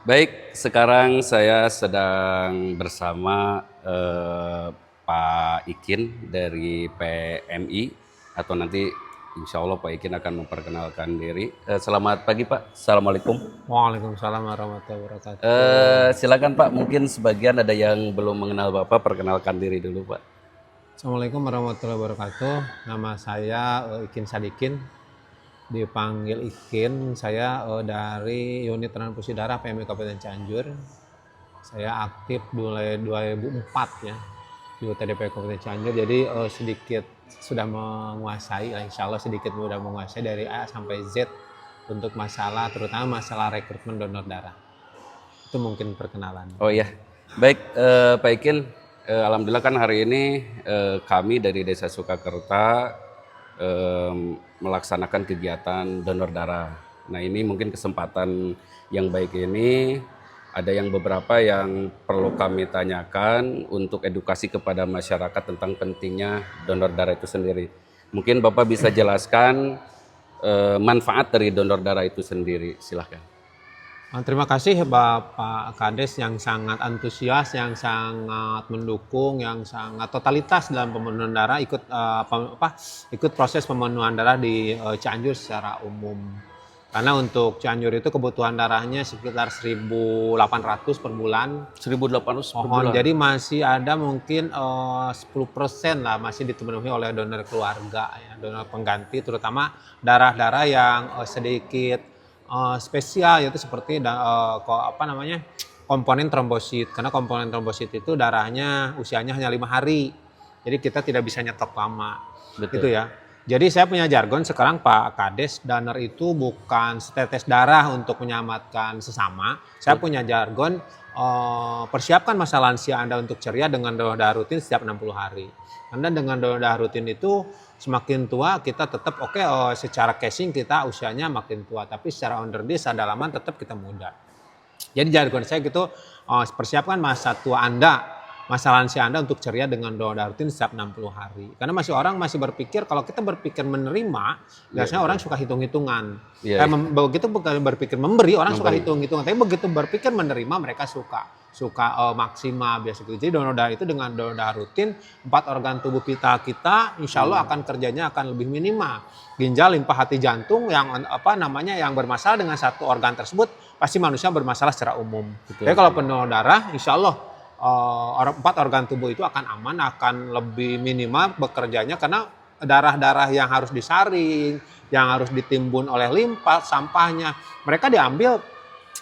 Baik, sekarang saya sedang bersama Pak Ikin dari PMI atau nanti insya Allah Pak Ikin akan memperkenalkan diri. Selamat pagi Pak, Assalamualaikum. Waalaikumsalam warahmatullahi wabarakatuh. Silakan Pak, mungkin sebagian ada yang belum mengenal Bapak, perkenalkan diri dulu Pak. Assalamualaikum warahmatullahi wabarakatuh. Nama saya Ikin Sadikin, dipanggil Ikin. Saya dari Unit Transfusi Darah PMI Kabupaten Cianjur. Saya aktif mulai 2004 ya di UTDP Kabupaten Cianjur. Jadi sedikit sudah menguasai, insya Allah sedikit sudah menguasai dari A sampai Z untuk masalah, terutama masalah rekrutmen donor darah. Itu mungkin perkenalan. Oh iya, baik Pak Ikin. Alhamdulillah kan hari ini kami dari Desa Sukakerta melaksanakan kegiatan donor darah. Nah ini mungkin kesempatan yang baik ini, ada yang beberapa yang perlu kami tanyakan untuk edukasi kepada masyarakat tentang pentingnya donor darah itu sendiri. Mungkin Bapak bisa jelaskan manfaat dari donor darah itu sendiri, silahkan. Terima kasih Bapak Kades yang sangat antusias, yang sangat mendukung, yang sangat totalitas dalam pemenuhan darah, ikut proses pemenuhan darah di Cianjur secara umum. Karena untuk Cianjur itu kebutuhan darahnya sekitar 1.800 per bulan. 1.800 per bulan. Jadi masih ada mungkin 10% lah masih dipenuhi oleh donor keluarga, ya, donor pengganti, terutama darah-darah yang sedikit spesial, yaitu seperti komponen trombosit. Karena komponen trombosit itu darahnya usianya hanya 5 hari. Jadi kita tidak bisa nyetok lama. Betul. Gitu ya. Jadi saya punya jargon sekarang Pak Kades, donor itu bukan setetes darah untuk menyelamatkan sesama. Saya punya jargon persiapkan masa lansia Anda untuk ceria dengan donor darah rutin setiap 60 hari. Karena dengan donor darah rutin itu semakin tua kita tetap secara casing kita usianya makin tua, tapi secara underdish dalaman tetap kita muda. Jadi jargon saya gitu, persiapkan masa tua Anda, masa lansia Anda untuk ceria dengan donor darah rutin setiap 60 hari. Karena orang masih berpikir, kalau kita berpikir menerima, biasanya orang suka hitung-hitungan. Begitu berpikir memberi, orang suka hitung-hitungan. Tapi begitu berpikir menerima, mereka suka maksimal biasa gitu. Jadi donor darah itu dengan donor darah rutin, 4 organ tubuh kita insya Allah akan kerjanya akan lebih minimal. Ginjal, limpa, hati, jantung yang yang bermasalah dengan satu organ tersebut pasti manusia bermasalah secara umum. Jadi kalau pendonor darah insya Allah 4 organ tubuh itu akan aman, akan lebih minimal bekerjanya, karena darah-darah yang harus disaring, yang harus ditimbun oleh limpa, sampahnya, mereka diambil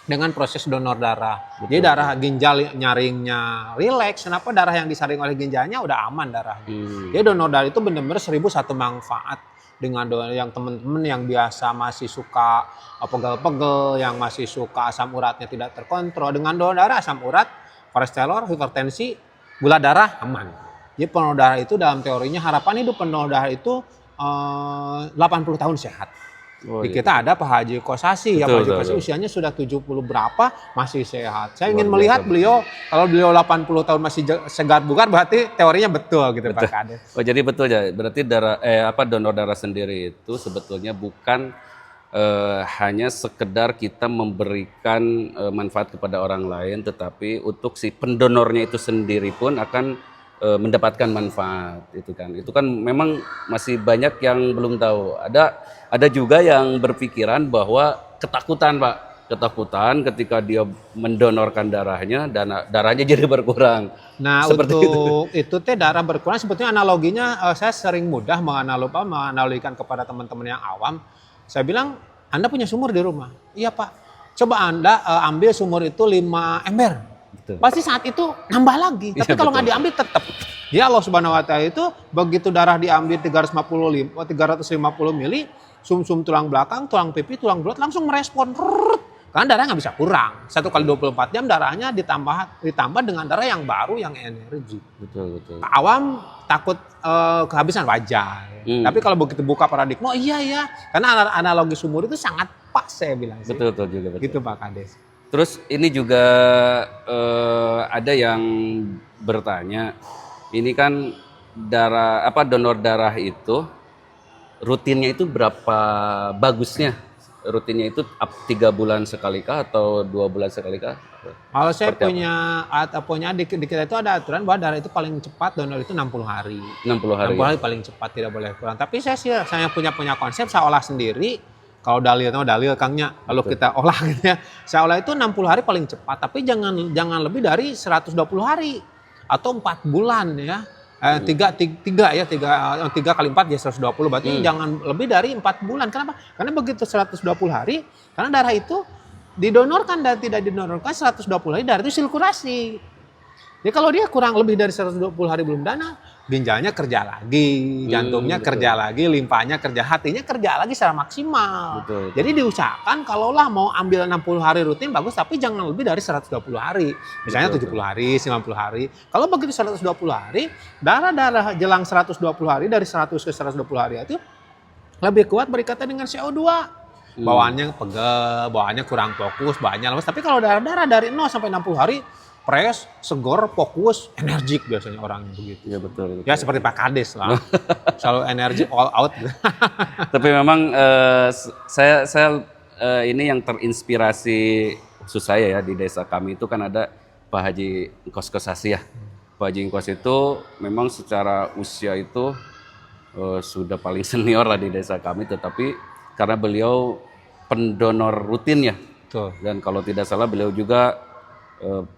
dengan proses donor darah. Jadi darah ginjal nyaringnya rileks, kenapa darah yang disaring oleh ginjalnya udah aman darahnya. Jadi donor darah itu benar-benar 1001 manfaat. Dengan yang teman-teman yang biasa masih suka pegel-pegel, yang masih suka asam uratnya tidak terkontrol, dengan donor darah asam urat, kolesterol, hipertensi, gula darah aman. Jadi pendonor darah itu dalam teorinya harapan hidup pendonor darah itu 80 tahun sehat. Di kita ada Pak Haji Kosasi, Pak Haji Kosasi usianya sudah 70 berapa masih sehat. Saya ingin melihat beliau, kalau beliau 80 tahun masih segar bugar, berarti teorinya betul gitu Pak Kades. Oh jadi betul ya, berarti donor darah sendiri itu sebetulnya bukan hanya sekedar kita memberikan manfaat kepada orang lain, tetapi untuk si pendonornya itu sendiri pun akan mendapatkan manfaat itu kan memang masih banyak yang belum tahu. Ada juga yang berpikiran bahwa ketakutan ketika dia mendonorkan darahnya, darahnya jadi berkurang. Nah seperti untuk itu darah berkurang sebetulnya analoginya saya sering mudah menganalogikan kepada teman-teman yang awam. Saya bilang, Anda punya sumur di rumah. Iya Pak. Coba Anda ambil sumur itu 5 ember. Betul. Pasti saat itu nambah lagi. Tapi kalau nggak diambil tetap. Ya Allah Subhanahu Wa Taala itu begitu darah diambil 350 mili, sum-sum tulang belakang, tulang pipi, tulang belut langsung merespon. Karena darah nggak bisa kurang. 1 kali 24 jam darahnya ditambah dengan darah yang baru, yang energi. Betul. Awam takut kehabisan wajar. Tapi kalau begitu buka paradigma, iya. Karena analogi sumur itu sangat pas saya bilang sih. Betul juga. Gitu Pak Kades. Terus ini juga ada yang bertanya, ini kan donor darah itu rutinnya itu berapa bagusnya rutinnya itu 3 bulan sekali kah atau 2 bulan sekali kah? Kalau saya Seperti punya di kita itu ada aturan bahwa darah itu paling cepat donor itu 60 hari. 60 hari. 60 hari paling cepat, tidak boleh kurang. Tapi saya punya konsep, saya olah sendiri. Kalau dalil Kangnya, lalu kita olah gitu ya. Saya olah itu 60 hari paling cepat, tapi jangan lebih dari 120 hari atau 4 bulan ya. 3 kali 4 ya 120, berarti jangan lebih dari 4 bulan. Kenapa? Karena begitu 120 hari, karena darah itu didonorkan dan tidak didonorkan 120 hari, darah itu sirkulasi. Jadi kalau dia kurang lebih dari 120 hari belum donor, ginjalnya kerja lagi, jantungnya kerja lagi, limpanya kerja, hatinya kerja lagi secara maksimal. Betul. Jadi diusahakan kalaulah mau ambil 60 hari rutin bagus, tapi jangan lebih dari 120 hari. Misalnya 70 hari, 90 hari. Kalau begitu 120 hari, darah-darah jelang 120 hari dari 100 ke 120 hari itu lebih kuat berikatan dengan CO2. Bawaannya pegel, bawaannya kurang fokus, bawaannya lemas. Tapi kalau darah-darah dari 0 sampai 60 hari, fresh, segar, fokus, energik biasanya orang begitu. Iya betul. Ya seperti Pak Kades lah, selalu energi all out. Tapi memang saya ini yang terinspirasi khusus saya ya di desa kami itu kan ada Pak Haji Engkos Kosasi ya. Pak Haji Engkos itu memang secara usia itu sudah paling senior lah di desa kami, tetapi karena beliau pendonor rutin ya. Betul. Dan kalau tidak salah beliau juga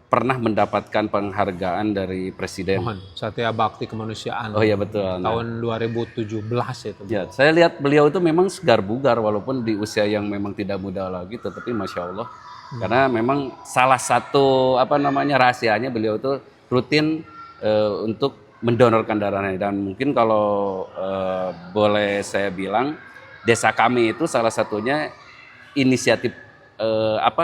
pernah mendapatkan penghargaan dari Presiden. Mohon, Satya Bakti Kemanusiaan. Oh iya betul. Nah, tahun 2017 itu. ya, saya lihat beliau itu memang segar bugar walaupun di usia yang memang tidak muda lagi, tetapi masya Allah. Karena memang salah satu rahasianya beliau itu rutin untuk mendonorkan darahnya, dan mungkin kalau boleh saya bilang desa kami itu salah satunya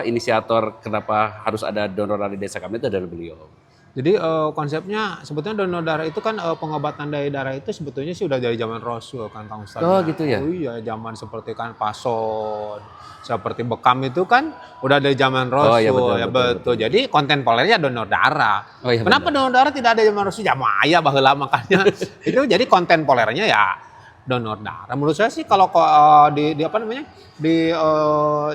inisiator kenapa harus ada donor darah di desa kami itu dari beliau. Jadi konsepnya sebetulnya donor darah itu kan pengobatan dari darah itu sebetulnya sih udah dari zaman Rasul kan Kang Ustaz. Oh gitu ya? Oh iya, zaman seperti kan Pason, seperti Bekam itu kan udah dari zaman Rasul. Oh iya betul. Jadi kontemporernya donor darah. Oh, iya, kenapa donor darah tidak ada zaman Rasul? Jamaya baheula makanya. Itu jadi kontemporernya ya donor darah. Menurut saya sih kalau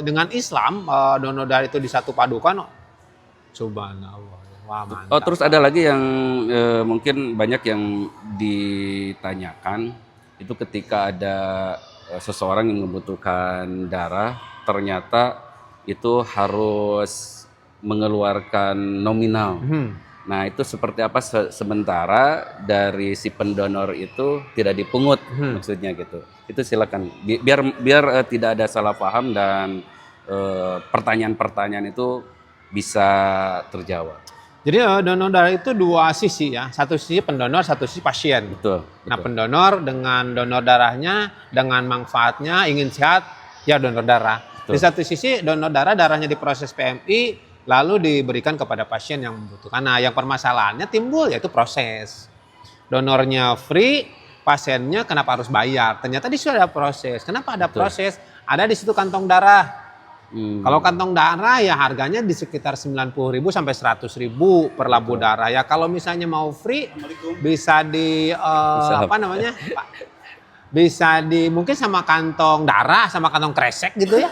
dengan Islam donor darah itu disatu padukan, subhanallah. Wah, mantap. Oh terus ada lagi yang mungkin banyak yang ditanyakan itu ketika ada seseorang yang membutuhkan darah, ternyata itu harus mengeluarkan nominal. Nah itu seperti apa sementara dari si pendonor itu tidak dipungut maksudnya gitu. Itu silakan biar tidak ada salah paham dan pertanyaan-pertanyaan itu bisa terjawab. Jadi donor darah itu dua sisi ya, satu sisi pendonor, satu sisi pasien. Betul. Nah pendonor dengan donor darahnya, dengan manfaatnya ingin sehat, ya donor darah. Betul. Di satu sisi donor darahnya diproses PMI, lalu diberikan kepada pasien yang membutuhkan. Nah yang permasalahannya timbul yaitu proses. Donornya free, pasiennya kenapa harus bayar? Ternyata di situ ada proses. Kenapa ada proses? Ada di situ kantong darah. Kalau kantong darah ya harganya di sekitar 90.000 sampai 100.000 per lampu darah ya. Kalau misalnya mau free bisa bisa mungkin sama kantong darah sama kantong kresek gitu ya.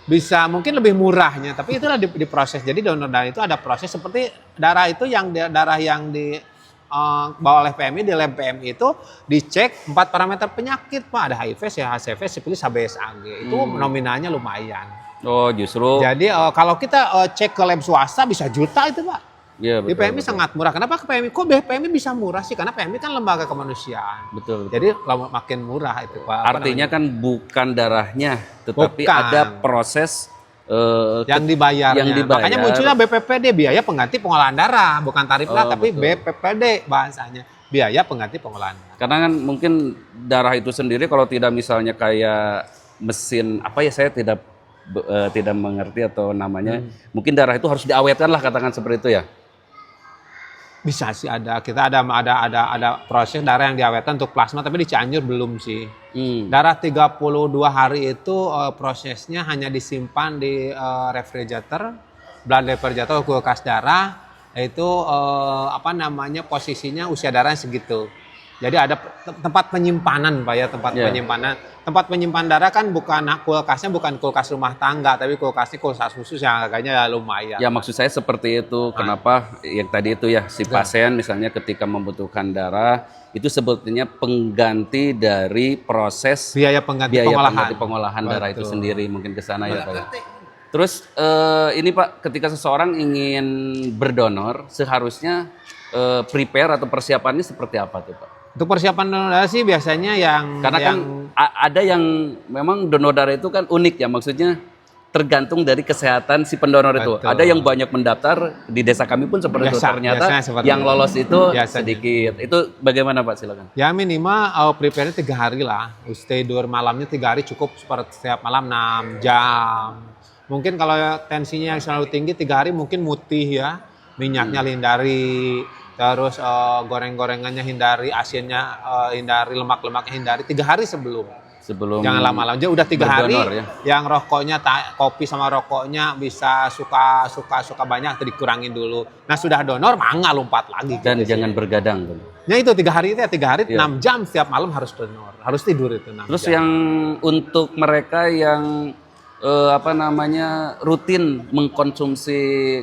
Bisa mungkin lebih murahnya, tapi itulah diproses. Jadi donor darah itu ada proses seperti darah itu darah yang bawa oleh PMI, di lab PMI itu dicek 4 parameter penyakit Pak. Ada HIV, HCV, sifilis, HBsAg. Itu nominalnya lumayan. Oh justru. Jadi kalau kita cek ke lab swasta bisa juta itu Pak. Iya, di PMI sangat murah. Kenapa ke PMI? Kok PMI bisa murah sih? Karena PMI kan lembaga kemanusiaan. Betul. Jadi makin murah itu Pak. Artinya kan bukan darahnya, tetapi ada proses yang dibayar. Makanya munculnya BPPD, biaya pengganti pengolahan darah, bukan tarif lah, tapi betul. BPPD bahasanya, biaya pengganti pengolahan darah. Karena kan mungkin darah itu sendiri kalau tidak misalnya kayak mesin saya tidak mengerti atau namanya, mungkin darah itu harus diawetkan lah katakan seperti itu ya. Bisa sih kita ada proses darah yang diawetkan untuk plasma, tapi di Cianjur belum sih. Darah 32 hari itu prosesnya hanya disimpan di refrigerator, blood refrigerator, kulkas darah, itu posisinya usia darahnya segitu. Jadi ada tempat penyimpanan Pak ya, tempat Iya. penyimpanan. Tempat penyimpan darah kan bukan kulkasnya bukan kulkas rumah tangga, tapi kulkasnya kulkas khusus yang harganya lumayan. Ya maksud saya seperti itu. Kenapa? Yang tadi itu ya si pasien misalnya ketika membutuhkan darah itu sebetulnya pengganti dari proses Biaya pengganti biaya pengolahan. pengganti pengolahan darah itu Betul. sendiri, mungkin ke sana ya Pak ya. Terus ini Pak, ketika seseorang ingin berdonor seharusnya prepare atau persiapannya seperti apa tuh Pak? Untuk persiapan donor darah sih biasanya yang Karena kan ada yang memang donor darah itu kan unik ya, maksudnya tergantung dari kesehatan si pendonor itu. Betul. Ada yang banyak mendaftar di desa kami pun seperti itu. Ternyata biasanya seperti yang itu. lolos itu Biasanya. sedikit. Itu bagaimana Pak? Silakan. ya minimal prepare-nya 3 hari lah. Stay tidur malamnya 3 hari cukup seperti setiap malam 6 jam. Mungkin kalau tensinya yang selalu tinggi 3 hari mungkin mutih ya. Minyaknya hindari, terus goreng-gorengannya hindari, asinnya hindari, lemak-lemaknya hindari 3 hari sebelum. Jangan lama-lama. Jadi udah 3 hari berdonor, ya. yang rokoknya kopi sama rokoknya bisa suka banyak atau dikurangin dulu. Nah sudah donor mangga lompat lagi. Dan gitu sih. jangan bergadang. Tuh. Ya itu 3 hari itu ya 3 hari Iya. 6 jam setiap malam harus donor. Harus tidur itu 6 Terus jam. yang untuk mereka yang rutin mengkonsumsi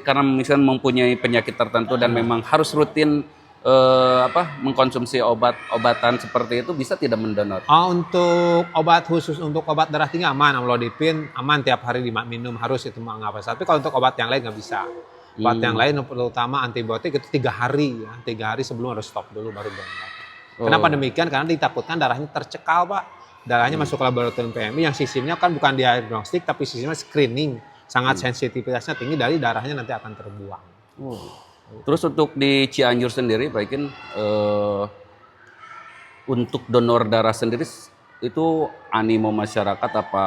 karena misalnya mempunyai penyakit tertentu dan memang harus rutin mengkonsumsi obat-obatan seperti itu bisa tidak mendonor. Untuk obat khusus untuk obat darah tinggi aman, amlodipin aman tiap hari minum harus itu nggak apa. Tapi kalau untuk obat yang lain nggak bisa. Obat yang lain terutama antibiotik itu 3 hari ya, 3 hari sebelum harus stop dulu baru donor. Kenapa demikian? Karena ditakutkan darahnya tercekal Pak. Darahnya masuk ke laboratorium PMI yang sistemnya kan bukan diagnostik tapi sistemnya screening. Sangat sensitivitasnya tinggi dari darahnya nanti akan terbuang. Terus untuk di Cianjur sendiri, Pak Ikin, untuk donor darah sendiri itu animo masyarakat apa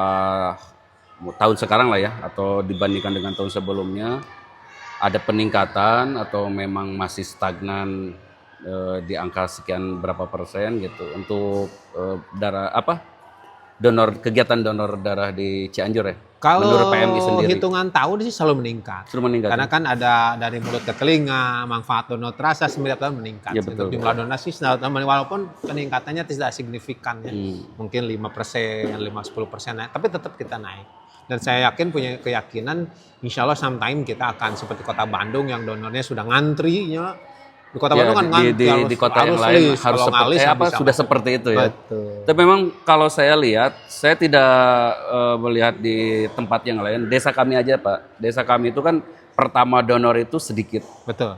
tahun sekarang lah ya, atau dibandingkan dengan tahun sebelumnya ada peningkatan atau memang masih stagnan di angka sekian berapa persen gitu untuk kegiatan donor darah di Cianjur ya? Kalau Menurut PMI sendiri. hitungan tahun sih selalu meningkat. Selalu meningkat. Karena kan ada dari mulut ke telinga, manfaat donor terasa setiap tahun meningkat. Ya, Untuk betul. jumlah donasi setiap tahun walaupun peningkatannya tidak signifikan ya. Mungkin 5%, 5-10% naik, tapi tetap kita naik. Dan saya yakin punya keyakinan insya Allah sometime kita akan seperti kota Bandung yang donornya sudah ngantrinya. Di kota Ya, Bandung kan ngantri di kota yang lain harus seperti sudah seperti itu ya. Betul. Tapi memang kalau saya lihat, saya tidak melihat di tempat yang lain. Desa kami aja Pak, desa kami itu kan pertama donor itu sedikit. Betul.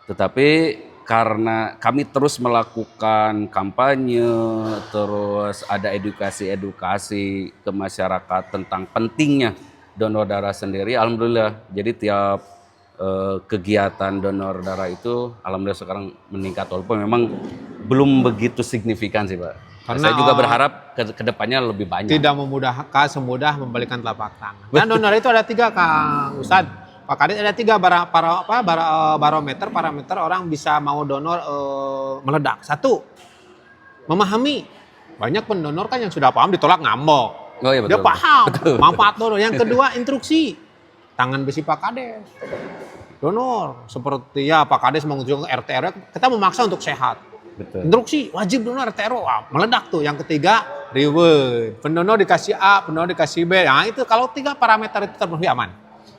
Tetapi karena kami terus melakukan kampanye, terus ada edukasi ke masyarakat tentang pentingnya donor darah sendiri. Alhamdulillah, jadi tiap kegiatan donor darah itu alhamdulillah sekarang meningkat walaupun memang belum begitu signifikan sih Pak. Karena saya juga berharap ke depannya lebih banyak. Tidak memudahkan semudah membalikan telapak tangan. Dan donor itu ada 3 Kang Ustadz. Pak Kades ada 3 parameter orang bisa mau donor meledak. 1, memahami. Banyak pendonor kan yang sudah paham ditolak ngambek. Oh iya betul. Dia paham manfaat donor. Yang kedua instruksi. Tangan besi Pak Kades. Donor seperti ya Pak Kades mengunjungi RT RW, kita memaksa untuk sehat. Betul. Instruksi wajib donor RT RW, meledak tuh. Yang ketiga reward. Pendonor dikasih A, pendonor dikasih B. Nah itu kalau 3 parameter itu terpenuhi aman.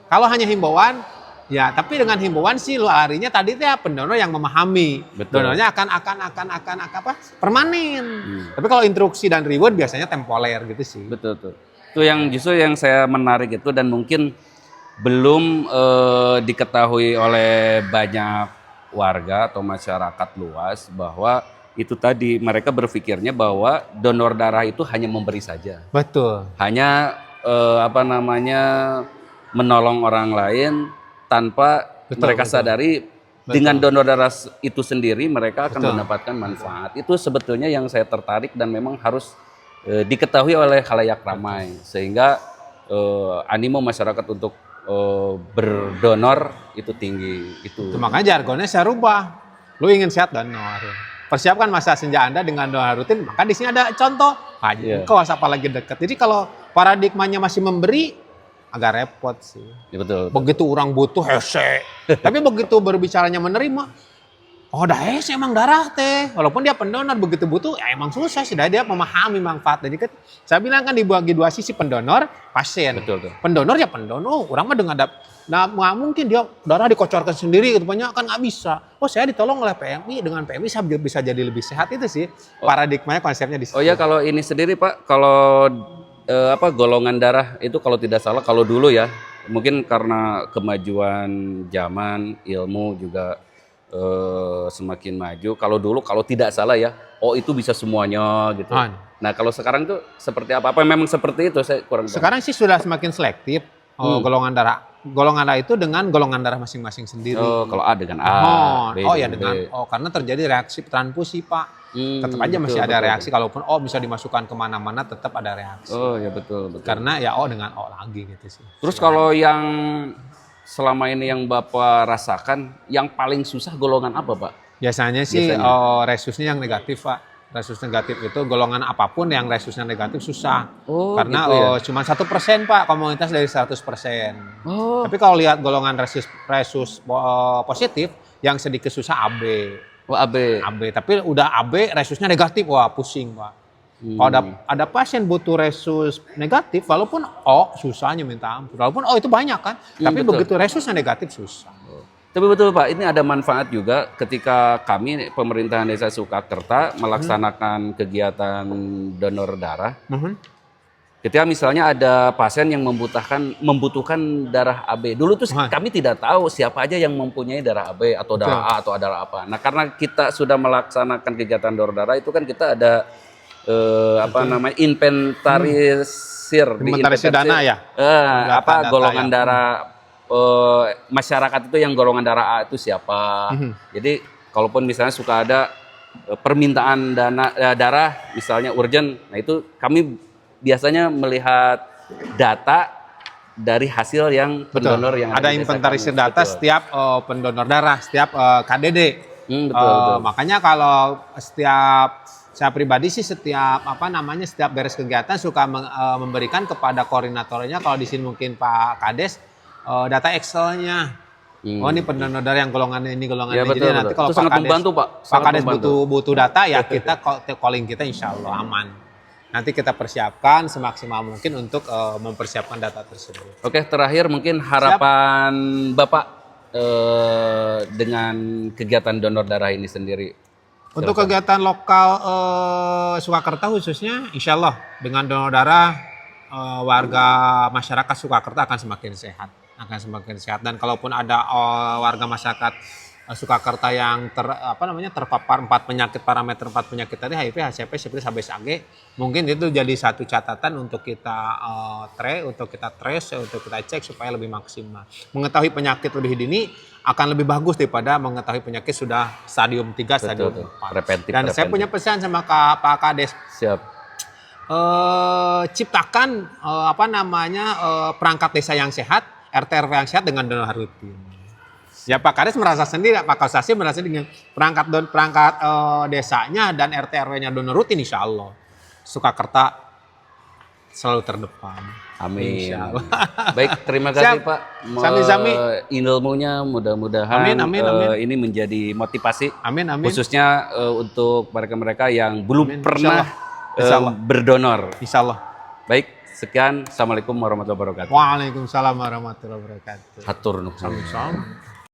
Kalau hanya himbauan, ya tapi dengan himbauan sih larinya tadi tuh ya pendonor yang memahami. Betul. Donornya akan apa? Permanen. Tapi kalau instruksi dan reward biasanya temporer gitu sih. Betul tuh. Itu yang justru yang saya menarik itu dan mungkin belum diketahui oleh banyak warga atau masyarakat luas bahwa itu tadi mereka berpikirnya bahwa donor darah itu hanya memberi saja. Betul. Hanya menolong orang lain tanpa mereka sadari dengan donor darah itu sendiri mereka akan mendapatkan manfaat. Itu sebetulnya yang saya tertarik dan memang harus diketahui oleh khalayak ramai sehingga animo masyarakat untuk berdonor itu tinggi. Itu Makanya jargonnya saya rubah. Lu ingin sehat donor. Persiapkan masa senja Anda dengan donor rutin, maka di sini ada contoh. Kau apalagi dekat. Jadi kalau paradigmanya masih memberi, agak repot sih. ya, betul. Begitu orang butuh hese. Tapi begitu berbicaranya menerima, Oh, daes emang darah teh. Walaupun dia pendonor begitu butuh, ya emang susah sih. Dia memahami manfaat. Jadi kan saya bilang kan dibagi dua sisi, pendonor, pasien. Betul tuh. Pendonor ya pendonor. Orang mah dengan nah nggak mungkin dia darah dikocorkan sendiri gitu banyak kan nggak bisa. Oh saya ditolong oleh PMI, dengan PMI saya bisa jadi lebih sehat, itu sih paradigmanya, konsepnya di situ. Oh ya, kalau ini sendiri Pak, kalau golongan darah itu kalau tidak salah, kalau dulu ya, mungkin karena kemajuan zaman, ilmu juga semakin maju. Kalau dulu kalau tidak salah ya, oh itu bisa semuanya gitu. Nah kalau sekarang tuh seperti apa? Apa memang seperti itu? Saya kurang tahu. Sekarang sih sudah semakin selektif golongan darah. Golongan darah itu dengan golongan darah masing-masing sendiri. Oh, kalau A dengan A. B Oh ya dengan dengan karena terjadi reaksi transfusi Pak. Tetap aja betul, masih ada betul. reaksi, kalaupun O bisa dimasukkan kemana-mana tetap ada reaksi. Oh ya betul, betul. Karena ya O dengan O lagi gitu sih. Terus kalau yang selama ini yang Bapak rasakan, yang paling susah golongan apa Pak? Biasanya sih Biasanya. resusnya yang negatif Pak. Resus negatif itu golongan apapun yang resusnya negatif susah. Oh, Karena gitu ya? cuma 1% Pak komunitas dari 100%. Oh, Tapi kalau lihat golongan resus positif yang sedikit susah AB. oh AB. AB, tapi udah AB resusnya negatif, wah pusing Pak. Kalau ada pasien butuh resus negatif, walaupun O susahnya minta ampun. Walaupun O itu banyak kan, tapi betul. begitu resusnya negatif susah. Tapi betul Pak, ini ada manfaat juga ketika kami pemerintahan Desa Sukakerta melaksanakan kegiatan donor darah. Ketika misalnya ada pasien yang membutuhkan darah AB. Dulu tuh kami tidak tahu siapa aja yang mempunyai darah AB atau darah A atau darah apa. Nah, karena kita sudah melaksanakan kegiatan donor darah itu kan kita ada inventarisir Dana ya. golongan darah masyarakat itu, yang golongan darah A itu siapa. Jadi kalaupun misalnya suka ada permintaan darah misalnya urgent, nah itu kami biasanya melihat data dari hasil yang pendonor yang ada di desa inventarisir kami. data Betul. setiap pendonor darah, setiap KDD. Betul. Makanya kalau setiap saya pribadi sih setiap setiap beres kegiatan suka memberikan kepada koordinatornya, kalau di sini mungkin Pak Kades, data Excel-nya. Oh ini pendonor darah yang golongan ini, golongan Ya, ini. betul, Jadi nanti kalau itu sangat membantu, Pak. Pak Sangat Kades membantu. butuh data ya kita calling kita insya Allah aman. Nanti kita persiapkan semaksimal mungkin untuk mempersiapkan data tersebut. Oke, terakhir mungkin harapan Bapak dengan kegiatan donor darah ini sendiri. Untuk kegiatan lokal Surakarta khususnya, insya Allah dengan donor darah warga masyarakat Surakarta akan semakin sehat, Dan kalaupun ada warga masyarakat Surakarta yang terpapar 4 penyakit tadi, HIV, HCP, sifilis, HBsAg, mungkin itu jadi satu catatan untuk kita trace, untuk kita cek supaya lebih maksimal. Mengetahui penyakit lebih dini akan lebih bagus daripada mengetahui penyakit sudah stadium 3, stadium 4. Dan saya punya pesan sama Pak Kades. Siap. Ciptakan perangkat desa yang sehat, RT RW yang sehat dengan donor rutin. Ya Pak Kades merasa sendiri, Pak Kausasi merasa dengan perangkat desanya dan RT RW-nya donor rutin, insya Allah Surakarta selalu terdepan. Amin. Insya Allah. Baik, terima kasih Siap. Pak. Sami-sami. Ilmunya mudah-mudahan Amin. ini menjadi motivasi. Amin. Khususnya untuk mereka-mereka yang belum pernah Insya Allah. berdonor. Insya Allah. Baik, sekian. Assalamualaikum warahmatullahi wabarakatuh. Waalaikumsalam warahmatullahi wabarakatuh. Hatur nuhun. Sama-sama.